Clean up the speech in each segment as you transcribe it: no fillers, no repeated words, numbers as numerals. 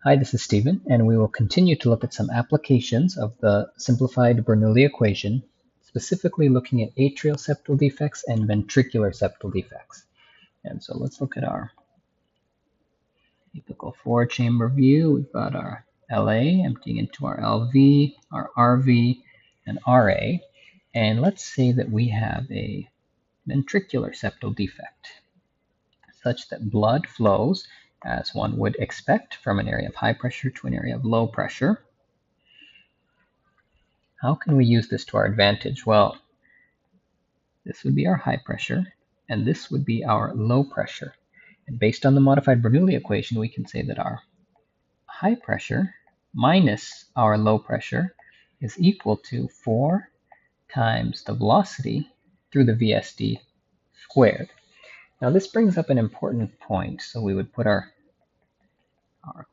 Hi, this is Stephen, and we will continue to look at some applications of the simplified Bernoulli equation, specifically looking at atrial septal defects and ventricular septal defects. And so let's look at our typical four-chamber view. We've got our LA emptying into our LV, our RV, and RA. And let's say that we have a ventricular septal defect, such that blood flows as one would expect from an area of high pressure to an area of low pressure. How can we use this to our advantage? Well, this would be our high pressure, and this would be our low pressure. And based on the modified Bernoulli equation, we can say that our high pressure minus our low pressure is equal to 4 times the velocity through the VSD squared. Now this brings up an important point. So we would put our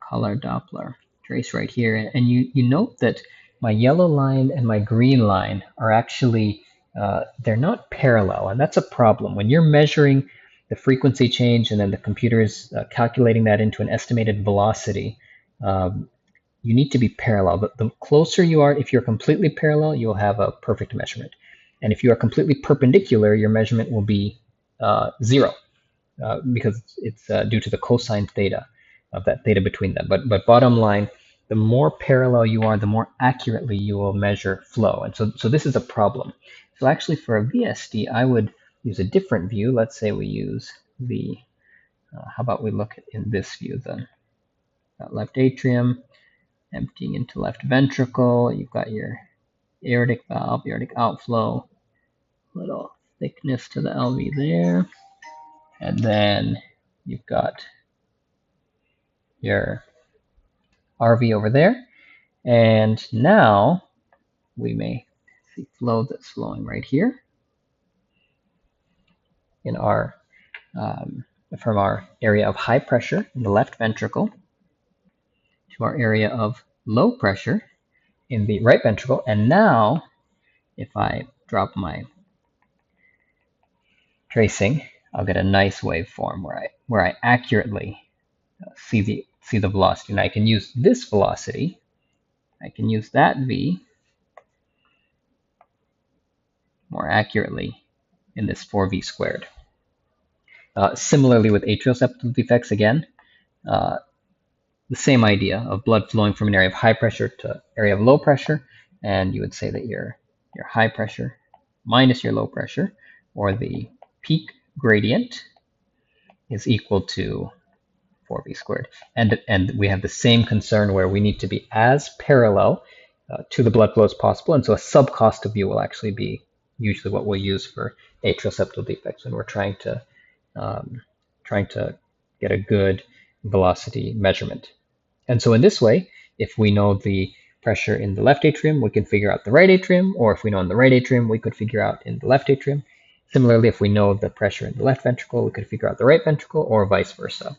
color Doppler trace right here, and you note that my yellow line and my green line are actually they're not parallel, and that's a problem. When you're measuring the frequency change and then the computer is calculating that into an estimated velocity, you need to be parallel. But the closer you are, if you're completely parallel, you'll have a perfect measurement. And if you are completely perpendicular, your measurement will be 0 because it's due to the cosine theta of that theta between them. But bottom line, the more parallel you are, the more accurately you will measure flow. And so this is a problem. So actually for a VSD, I would use a different view. Let's say we use the, how about we look in this view, the left atrium emptying into left ventricle. You've got your aortic valve, aortic outflow, little thickness to the LV there. And then you've got your RV over there. And now we may see flow that's flowing right here in our from our area of high pressure in the left ventricle to our area of low pressure in the right ventricle. And now if I drop my tracing, I'll get a nice waveform where I accurately see the velocity. And I can use this velocity, I can use that V more accurately in this 4V squared. Similarly with atrial septal defects, again, the same idea of blood flowing from an area of high pressure to area of low pressure, and you would say that your high pressure minus your low pressure, or the peak gradient, is equal to 4V squared. And we have the same concern where we need to be as parallel to the blood flow as possible, and so a subcosta view will actually be usually what we'll use for atrial septal defects when we're trying to get a good velocity measurement. And so in this way, if we know the pressure in the left atrium, we can figure out the right atrium, or if we know in the right atrium, we could figure out in the left atrium. Similarly, if we know the pressure in the left ventricle, we could figure out the right ventricle, or vice versa.